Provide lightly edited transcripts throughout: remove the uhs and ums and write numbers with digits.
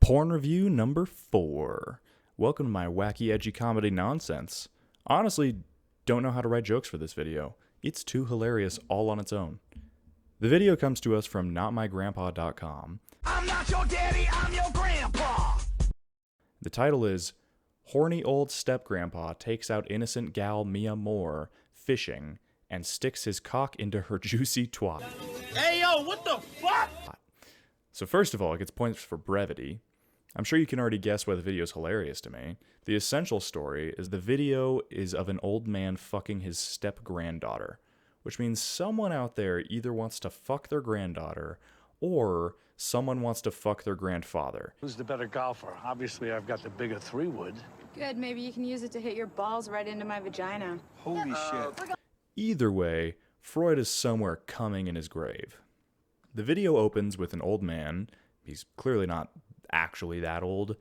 Porn review number 4. Welcome to my wacky, edgy comedy nonsense. Honestly, don't know how to write jokes for this video. It's too hilarious all on its own. The video comes to us from notmygrandpa.com. I'm not your daddy, I'm your grandpa. The title is Horny Old Step-Grandpa Takes Out Innocent Gal Mia Moore Fishing and Sticks His Cock into Her Juicy Twat. Hey yo, what the fuck? So first of all, it gets points for brevity. I'm sure you can already guess why the video is hilarious to me. The essential story is the video is of an old man fucking his step-granddaughter, which means someone out there either wants to fuck their granddaughter or someone wants to fuck their grandfather. Who's the better golfer? Obviously, I've got the bigger 3-wood. Good, maybe you can use it to hit your balls right into my vagina. Holy shit. Either way, Freud is somewhere coming in his grave. The video opens with an old man, he's clearly not actually that old,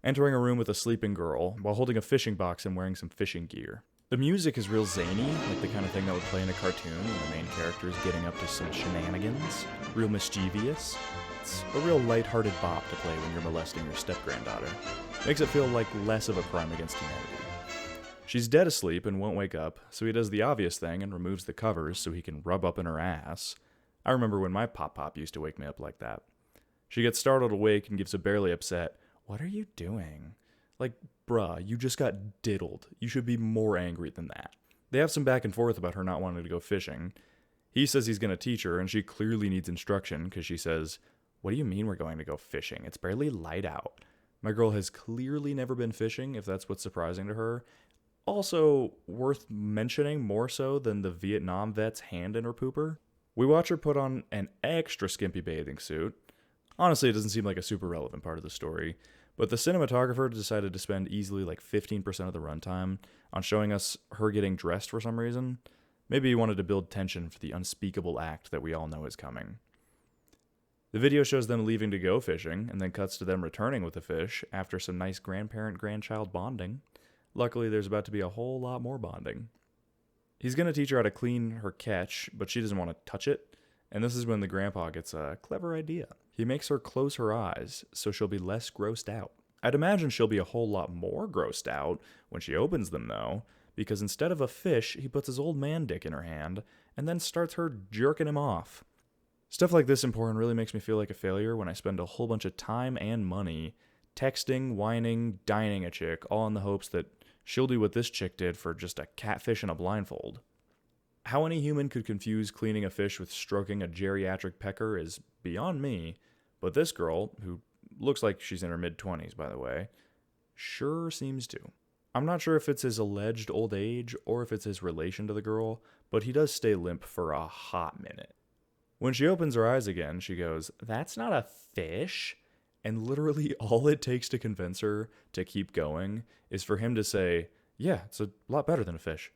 entering a room with a sleeping girl while holding a fishing box and wearing some fishing gear. The music is real zany, like the kind of thing that would play in a cartoon when the main character is getting up to some shenanigans. Real mischievous. It's a real lighthearted bop to play when you're molesting your step-granddaughter. Makes it feel like less of a crime against humanity. She's dead asleep and won't wake up, so he does the obvious thing and removes the covers so he can rub up in her ass. I remember when my pop-pop used to wake me up like that. She gets startled awake and gives a barely upset, "What are you doing?" Like, bruh, you just got diddled. You should be more angry than that. They have some back and forth about her not wanting to go fishing. He says he's going to teach her, and she clearly needs instruction because she says, "What do you mean we're going to go fishing? It's barely light out." My girl has clearly never been fishing, if that's what's surprising to her. Also, worth mentioning more so than the Vietnam vet's hand in her pooper. We watch her put on an extra skimpy bathing suit. Honestly, it doesn't seem like a super relevant part of the story, but the cinematographer decided to spend easily like 15% of the runtime on showing us her getting dressed for some reason. Maybe he wanted to build tension for the unspeakable act that we all know is coming. The video shows them leaving to go fishing, and then cuts to them returning with the fish after some nice grandparent-grandchild bonding. Luckily, there's about to be a whole lot more bonding. He's going to teach her how to clean her catch, but she doesn't want to touch it, and this is when the grandpa gets a clever idea. He makes her close her eyes so she'll be less grossed out. I'd imagine she'll be a whole lot more grossed out when she opens them, though, because instead of a fish, he puts his old man dick in her hand and then starts her jerking him off. Stuff like this in porn really makes me feel like a failure when I spend a whole bunch of time and money texting, whining, dining a chick, all in the hopes that she'll do what this chick did for just a catfish and a blindfold. How any human could confuse cleaning a fish with stroking a geriatric pecker is beyond me, but this girl, who looks like she's in her mid-20s by the way, sure seems to. I'm not sure if it's his alleged old age or if it's his relation to the girl, but he does stay limp for a hot minute. When she opens her eyes again, she goes, "That's not a fish," and literally all it takes to convince her to keep going is for him to say, "Yeah, it's a lot better than a fish."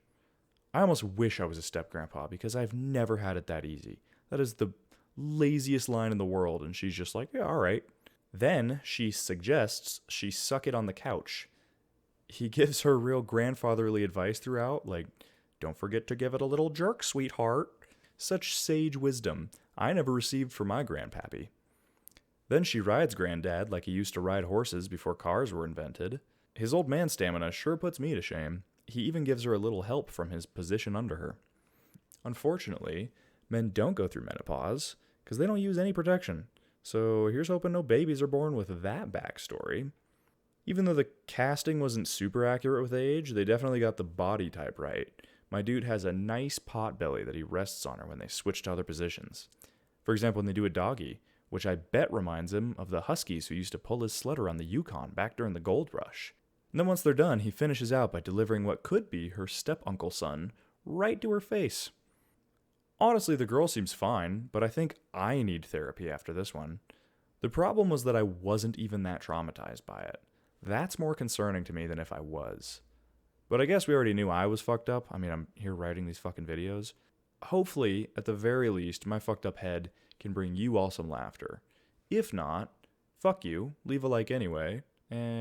I almost wish I was a step-grandpa because I've never had it that easy. That is the laziest line in the world, and she's just like, "Yeah, all right." Then she suggests she suck it on the couch. He gives her real grandfatherly advice throughout, like, "Don't forget to give it a little jerk, sweetheart." Such sage wisdom I never received from my grandpappy. Then she rides Granddad like he used to ride horses before cars were invented. His old man stamina sure puts me to shame. He even gives her a little help from his position under her. Unfortunately, men don't go through menopause because they don't use any protection. So here's hoping no babies are born with that backstory. Even though the casting wasn't super accurate with age, they definitely got the body type right. My dude has a nice pot belly that he rests on her when they switch to other positions. For example, when they do a doggy, which I bet reminds him of the Huskies who used to pull his sled around the Yukon back during the gold rush. And then once they're done, he finishes out by delivering what could be her step-uncle son right to her face. Honestly, the girl seems fine, but I think I need therapy after this one. The problem was that I wasn't even that traumatized by it. That's more concerning to me than if I was. But I guess we already knew I was fucked up. I mean, I'm here writing these fucking videos. Hopefully, at the very least, my fucked up head can bring you all some laughter. If not, fuck you, leave a like anyway, and